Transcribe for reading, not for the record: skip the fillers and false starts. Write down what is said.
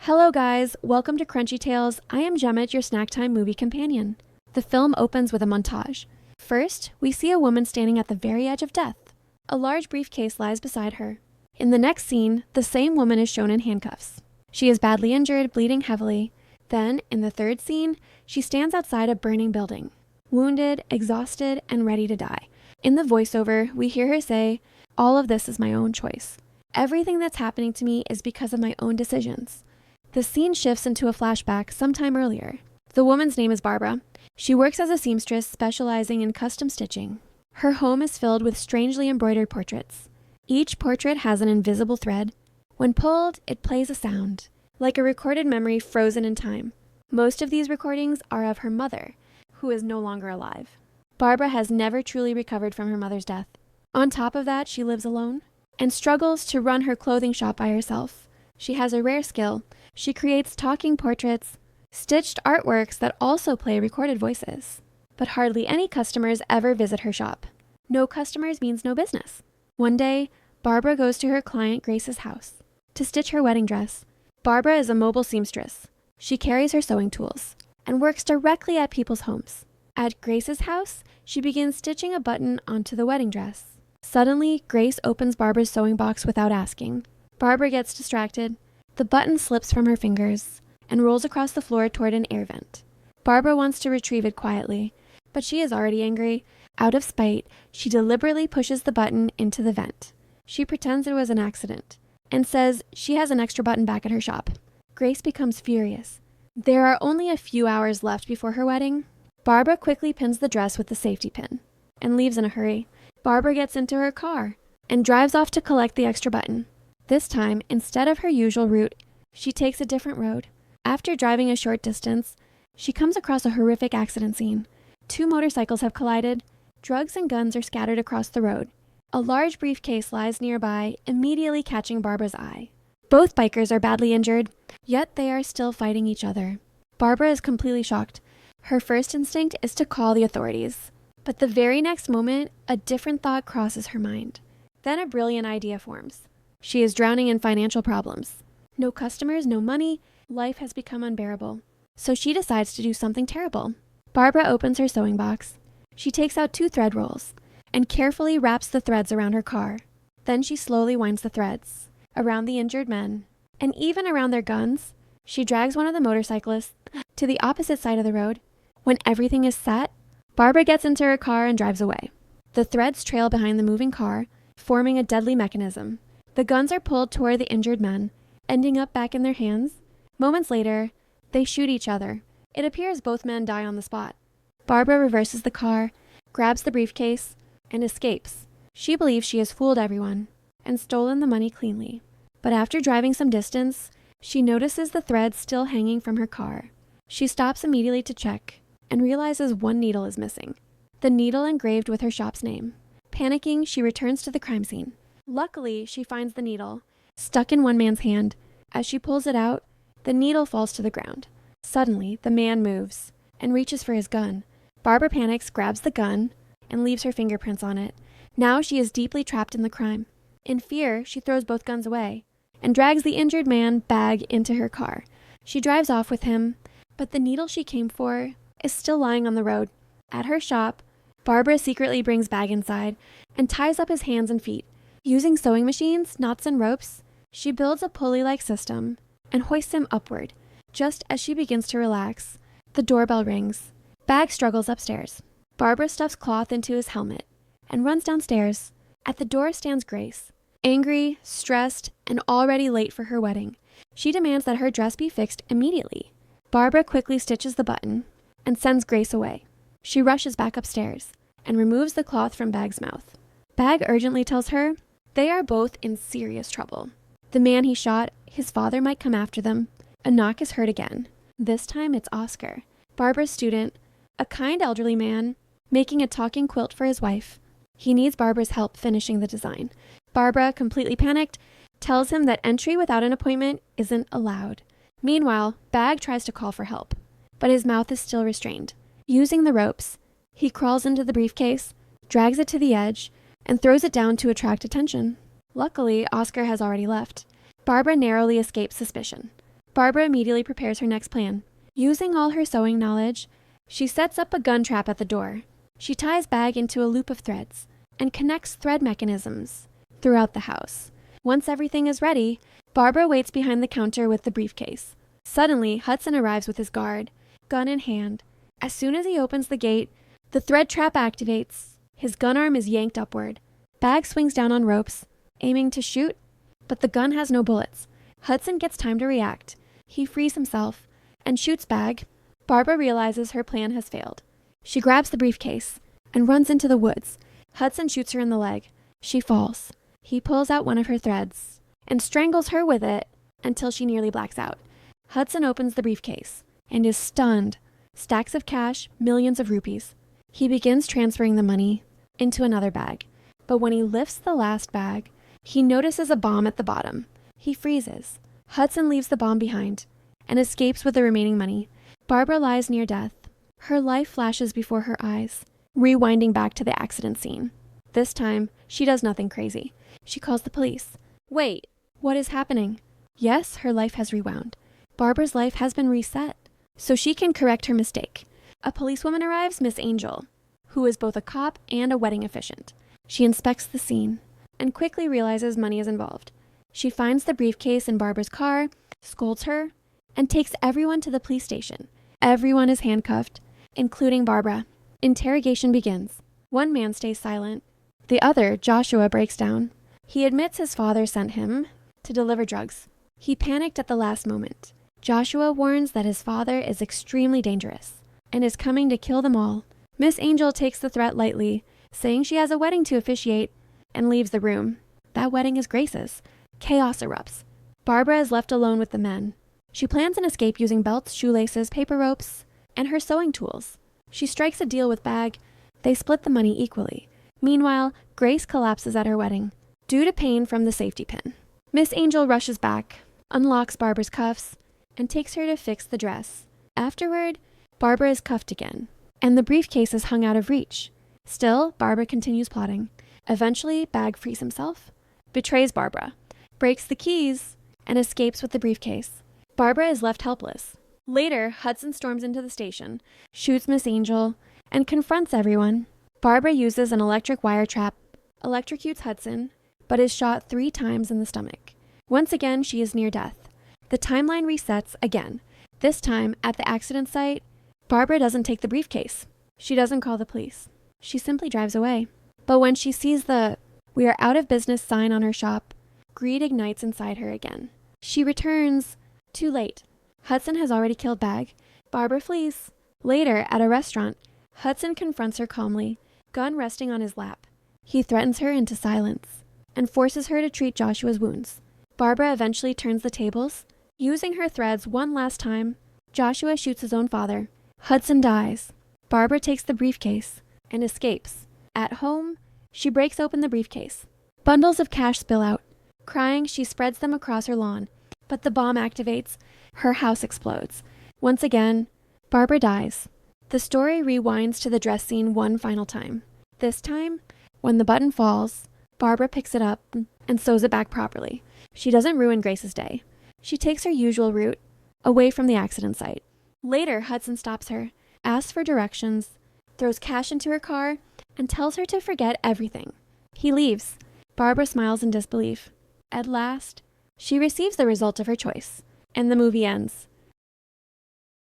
Hello guys, welcome to Crunchy Tales. I am Gemma, your snack time movie companion. The film opens with a montage. First, we see a woman standing at the very edge of death. A large briefcase lies beside her. In the next scene, the same woman is shown in handcuffs. She is badly injured, bleeding heavily. Then, in the third scene, she stands outside a burning building, wounded, exhausted, and ready to die. In the voiceover, we hear her say, "All of this is my own choice. Everything that's happening to me is because of my own decisions." The scene shifts into a flashback sometime earlier. The woman's name is Barbara. She works as a seamstress specializing in custom stitching. Her home is filled with strangely embroidered portraits. Each portrait has an invisible thread. When pulled, it plays a sound, like a recorded memory frozen in time. Most of these recordings are of her mother, who is no longer alive. Barbara has never truly recovered from her mother's death. On top of that, she lives alone and struggles to run her clothing shop by herself. She has a rare skill. She creates talking portraits, stitched artworks that also play recorded voices. But hardly any customers ever visit her shop. No customers means no business. One day, Barbara goes to her client Grace's house to stitch her wedding dress. Barbara is a mobile seamstress. She carries her sewing tools and works directly at people's homes. At Grace's house, she begins stitching a button onto the wedding dress. Suddenly, Grace opens Barbara's sewing box without asking. Barbara gets distracted. The button slips from her fingers and rolls across the floor toward an air vent. Barbara wants to retrieve it quietly, but she is already angry. Out of spite, she deliberately pushes the button into the vent. She pretends it was an accident and says she has an extra button back at her shop. Grace becomes furious. There are only a few hours left before her wedding. Barbara quickly pins the dress with the safety pin and leaves in a hurry. Barbara gets into her car and drives off to collect the extra button. This time, instead of her usual route, she takes a different road. After driving a short distance, she comes across a horrific accident scene. Two motorcycles have collided. Drugs and guns are scattered across the road. A large briefcase lies nearby, immediately catching Barbara's eye. Both bikers are badly injured, yet they are still fighting each other. Barbara is completely shocked. Her first instinct is to call the authorities. But the very next moment, a different thought crosses her mind. Then a brilliant idea forms. She is drowning in financial problems. No customers, no money. Life has become unbearable. So she decides to do something terrible. Barbara opens her sewing box. She takes out 2 thread rolls and carefully wraps the threads around her car. Then she slowly winds the threads around the injured men and even around their guns. She drags one of the motorcyclists to the opposite side of the road. When everything is set, Barbara gets into her car and drives away. The threads trail behind the moving car, forming a deadly mechanism. The guns are pulled toward the injured men, ending up back in their hands. Moments later, they shoot each other. It appears both men die on the spot. Barbara reverses the car, grabs the briefcase, and escapes. She believes she has fooled everyone and stolen the money cleanly. But after driving some distance, she notices the threads still hanging from her car. She stops immediately to check and realizes one needle is missing. The needle engraved with her shop's name. Panicking, she returns to the crime scene. Luckily, she finds the needle, stuck in one man's hand. As she pulls it out, the needle falls to the ground. Suddenly, the man moves and reaches for his gun. Barbara panics, grabs the gun, and leaves her fingerprints on it. Now she is deeply trapped in the crime. In fear, she throws both guns away and drags the injured man, Bag, into her car. She drives off with him, but the needle she came for is still lying on the road. At her shop, Barbara secretly brings Bag inside and ties up his hands and feet. Using sewing machines, knots, and ropes, she builds a pulley-like system and hoists him upward. Just as she begins to relax, the doorbell rings. Bag struggles upstairs. Barbara stuffs cloth into his helmet and runs downstairs. At the door stands Grace, angry, stressed, and already late for her wedding. She demands that her dress be fixed immediately. Barbara quickly stitches the button and sends Grace away. She rushes back upstairs and removes the cloth from Bag's mouth. Bag urgently tells her they are both in serious trouble. The man he shot, his father, might come after them. A knock is heard again. This time it's Oscar, Barbara's student, a kind elderly man, making a talking quilt for his wife. He needs Barbara's help finishing the design. Barbara, completely panicked, tells him that entry without an appointment isn't allowed. Meanwhile, Bag tries to call for help, but his mouth is still restrained. Using the ropes, he crawls into the briefcase, drags it to the edge, and throws it down to attract attention. Luckily, Oscar has already left. Barbara narrowly escapes suspicion. Barbara immediately prepares her next plan. Using all her sewing knowledge, she sets up a gun trap at the door. She ties Bag into a loop of threads and connects thread mechanisms throughout the house. Once everything is ready, Barbara waits behind the counter with the briefcase. Suddenly, Hudson arrives with his guard, gun in hand. As soon as he opens the gate, the thread trap activates. His gun arm is yanked upward. Bag swings down on ropes, aiming to shoot, but the gun has no bullets. Hudson gets time to react. He frees himself and shoots Bag. Barbara realizes her plan has failed. She grabs the briefcase and runs into the woods. Hudson shoots her in the leg. She falls. He pulls out one of her threads and strangles her with it until she nearly blacks out. Hudson opens the briefcase and is stunned. Stacks of cash, millions of rupees. He begins transferring the money into another bag. But when he lifts the last bag, he notices a bomb at the bottom. He freezes. Hudson leaves the bomb behind and escapes with the remaining money. Barbara lies near death. Her life flashes before her eyes, rewinding back to the accident scene. This time, she does nothing crazy. She calls the police. Wait, what is happening? Yes, her life has rewound. Barbara's life has been reset, so she can correct her mistake. A policewoman arrives, Miss Angel, who is both a cop and a wedding officiant. She inspects the scene and quickly realizes money is involved. She finds the briefcase in Barbara's car, scolds her, and takes everyone to the police station. Everyone is handcuffed, including Barbara. Interrogation begins. One man stays silent. The other, Joshua, breaks down. He admits his father sent him to deliver drugs. He panicked at the last moment. Joshua warns that his father is extremely dangerous and is coming to kill them all. Miss Angel takes the threat lightly, saying she has a wedding to officiate, and leaves the room. That wedding is Grace's. Chaos erupts. Barbara is left alone with the men. She plans an escape using belts, shoelaces, paper ropes, and her sewing tools. She strikes a deal with Bag. They split the money equally. Meanwhile, Grace collapses at her wedding, due to pain from the safety pin. Miss Angel rushes back, unlocks Barbara's cuffs, and takes her to fix the dress. Afterward, Barbara is cuffed again, and the briefcase is hung out of reach. Still, Barbara continues plotting. Eventually, Bag frees himself, betrays Barbara, breaks the keys, and escapes with the briefcase. Barbara is left helpless. Later, Hudson storms into the station, shoots Miss Angel, and confronts everyone. Barbara uses an electric wire trap, electrocutes Hudson, but is shot 3 times in the stomach. Once again, she is near death. The timeline resets again. This time, at the accident site, Barbara doesn't take the briefcase. She doesn't call the police. She simply drives away. But when she sees the "We are out of business" sign on her shop, greed ignites inside her again. She returns. Too late. Hudson has already killed Bag. Barbara flees. Later, at a restaurant, Hudson confronts her calmly, gun resting on his lap. He threatens her into silence and forces her to treat Joshua's wounds. Barbara eventually turns the tables. Using her threads one last time, Joshua shoots his own father. Hudson dies. Barbara takes the briefcase and escapes. At home, she breaks open the briefcase. Bundles of cash spill out. Crying, she spreads them across her lawn. But the bomb activates. Her house explodes. Once again, Barbara dies. The story rewinds to the dress scene one final time. This time, when the button falls, Barbara picks it up and sews it back properly. She doesn't ruin Grace's day. She takes her usual route, away from the accident site. Later, Hudson stops her, asks for directions, throws cash into her car, and tells her to forget everything. He leaves. Barbara smiles in disbelief. At last, she receives the result of her choice, and the movie ends.